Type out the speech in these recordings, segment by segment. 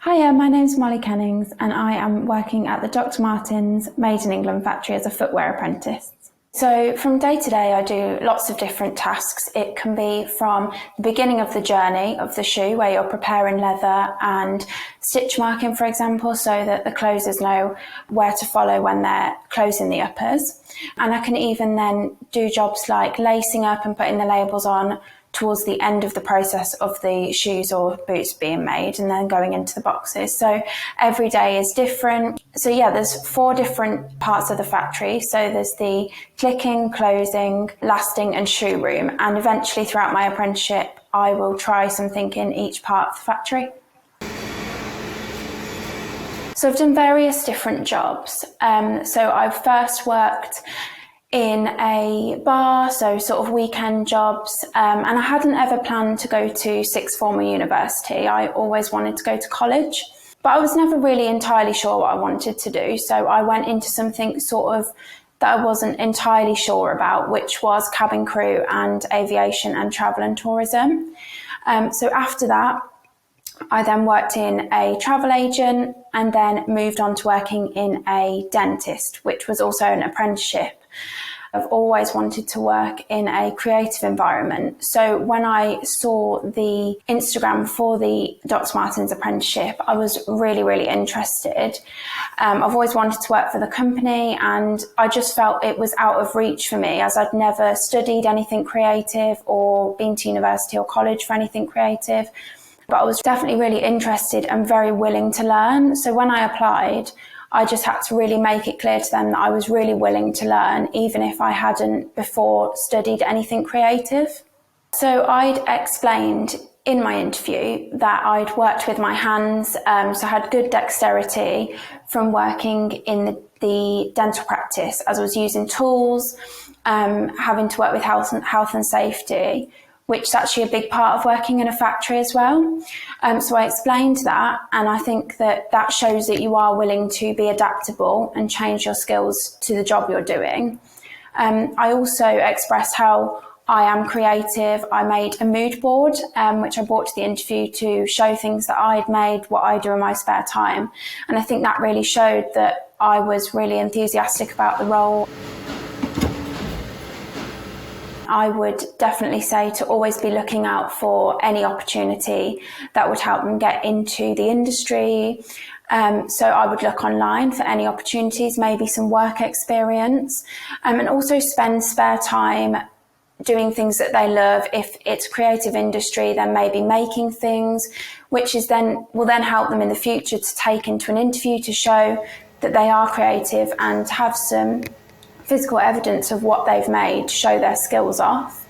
Hiya, my name's Molly Kennings and I am working at the Dr Martens Made in England factory as a footwear apprentice. So from day to day I do lots of different tasks. It can be from the beginning of the journey of the shoe where you're preparing leather and stitch marking, for example, so that the closers know where to follow when they're closing the uppers. And I can even then do jobs like lacing up and putting the labels on towards the end of the process of the shoes or boots being made and then going into the boxes. So every day is different. So yeah, there's 4 different parts of the factory. So there's the clicking, closing, lasting and shoe room. And eventually throughout my apprenticeship, I will try something in each part of the factory. So I've done various different jobs. So I've first worked in a bar, so sort of weekend jobs, and I hadn't ever planned to go to sixth form or university. I always wanted to go to college, but I was never really entirely sure what I wanted to do, so I went into something sort of that I wasn't entirely sure about, which was cabin crew and aviation and travel and tourism. So after that, I then worked in a travel agent and then moved on to working in a dentist, which was also an apprenticeship. I've always wanted to work in a creative environment. So when I saw the Instagram for the Dr Martens apprenticeship, I was really, really interested. I've always wanted to work for the company and I just felt it was out of reach for me as I'd never studied anything creative or been to university or college for anything creative. But I was definitely really interested and very willing to learn. So when I applied, I just had to really make it clear to them that I was really willing to learn, even if I hadn't before studied anything creative. So I'd explained in my interview that I'd worked with my hands, so I had good dexterity from working in the dental practice as I was using tools, having to work with health and safety, which is actually a big part of working in a factory as well. So I explained that, and I think that that shows that you are willing to be adaptable and change your skills to the job you're doing. I also expressed how I am creative. I made a mood board, which I brought to the interview to show things that I'd made, what I do in my spare time. And I think that really showed that I was really enthusiastic about the role. I would definitely say to always be looking out for any opportunity that would help them get into the industry. So I would look online for any opportunities, maybe some work experience, and also spend spare time doing things that they love. If it's a creative industry, then maybe making things, which is will then help them in the future to take into an interview to show that they are creative and have some physical evidence of what they've made to show their skills off.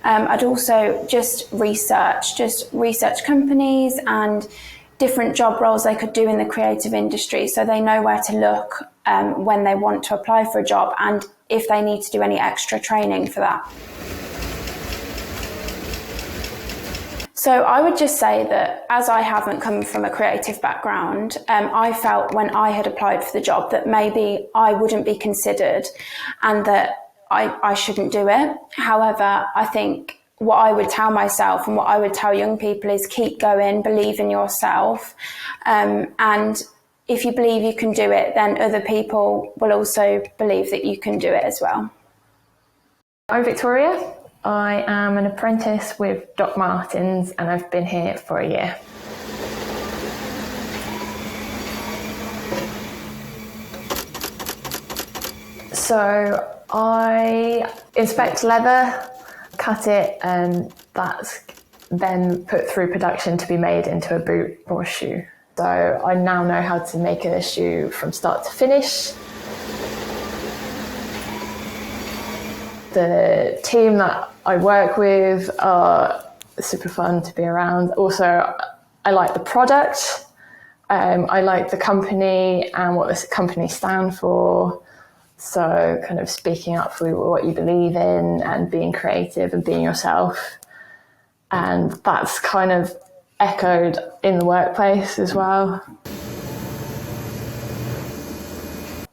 I'd also just research companies and different job roles they could do in the creative industry so they know where to look when they want to apply for a job and if they need to do any extra training for that. So I would just say that as I haven't come from a creative background, I felt when I had applied for the job that maybe I wouldn't be considered and that I shouldn't do it. However, I think what I would tell myself and what I would tell young people is keep going, believe in yourself. And if you believe you can do it, then other people will also believe that you can do it as well. I'm Victoria. I am an apprentice with Dr Martens and I've been here for a year. So I inspect leather, cut it, and that's then put through production to be made into a boot or a shoe. So I now know how to make a shoe from start to finish. The team that I work with are super fun to be around. Also, I like the product. I like the company and what this company stands for. So kind of speaking up for what you believe in and being creative and being yourself. And that's kind of echoed in the workplace as well.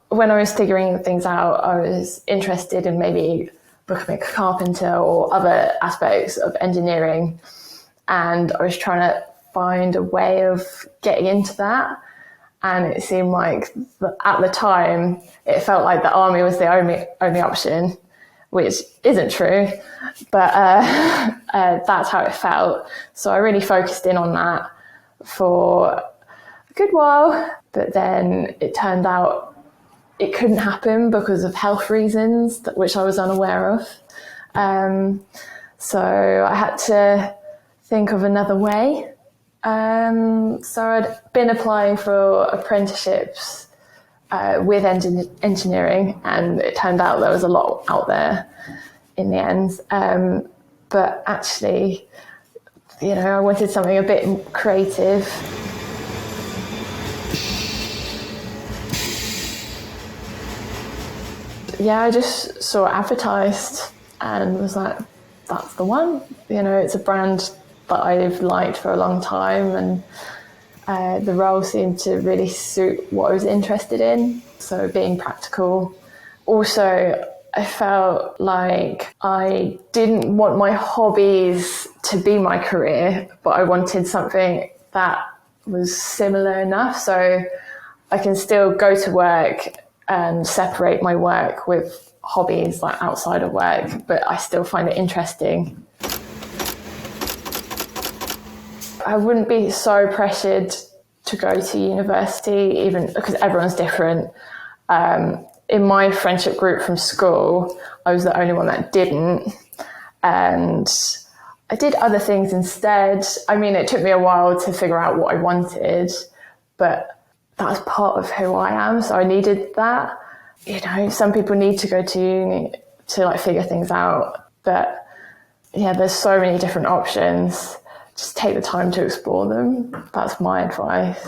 When I was figuring things out, I was interested in maybe becoming a carpenter or other aspects of engineering. And I was trying to find a way of getting into that. And it seemed like at the time, it felt like the army was the only option, which isn't true, but that's how it felt. So I really focused in on that for a good while, but then it turned out it couldn't happen because of health reasons, which I was unaware of. So I had to think of another way. So I'd been applying for apprenticeships with engineering, and it turned out there was a lot out there in the end. But actually, I wanted something a bit creative. Yeah, I just saw it advertised and was like, that's the one. It's a brand that I've liked for a long time, and the role seemed to really suit what I was interested in. So being practical. Also, I felt like I didn't want my hobbies to be my career, but I wanted something that was similar enough so I can still go to work and separate my work with hobbies like outside of work, but I still find it interesting. I wouldn't be so pressured to go to university, even because everyone's different. In my friendship group from school, I was the only one that didn't. And I did other things instead. I mean, it took me a while to figure out what I wanted, but that was part of who I am. So I needed that. Some people need to go to uni to figure things out. But yeah, there's so many different options. Just take the time to explore them. That's my advice.